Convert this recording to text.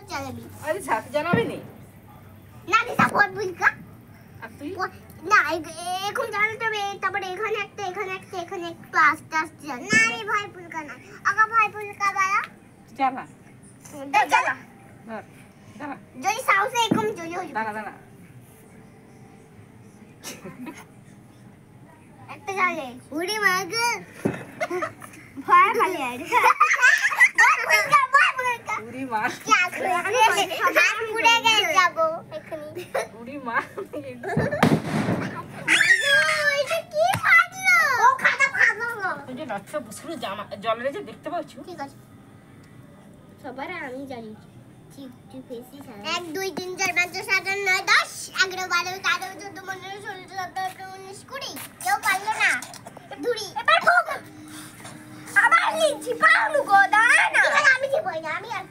চালাবি আরে সাথে জানাবি নি না দিদা পথ বুঝকা আর তুই না এখন জানাতে হবে তারপরে এখানে একটা একটু আস্তে আস্তে না আমি ভাই ফুলকা না আগা ভাই ফুলকা বাড়া জানা দাঁড়া ধর দাঁড়া যদি সাউসে এরকম চলে হয়ে দাঁড়া দাঁড়া একটা জালে উড়ি মাগে ভয় খালি আর উড়ি মা পুড়ে গেছে যাবো এখানে উড়ি মা এটা কি ফাটলো ও খাতা ফাটলো তুই যে নচ্ছা পুরো জামা জলের যে দেখতে পাচ্ছ ঠিক আছে সবার আমি জানি ঠিক ঠিক ফেসি স্যার 1 2 3 4 5 6 7 8 9 10 11 12 13 14 15 16 17 19 20 কেউ পারলো না ধুরি এবার ঠোক আবার লিখছি পাউলু গো দাঁড়া না আমি কি বই না আমি আর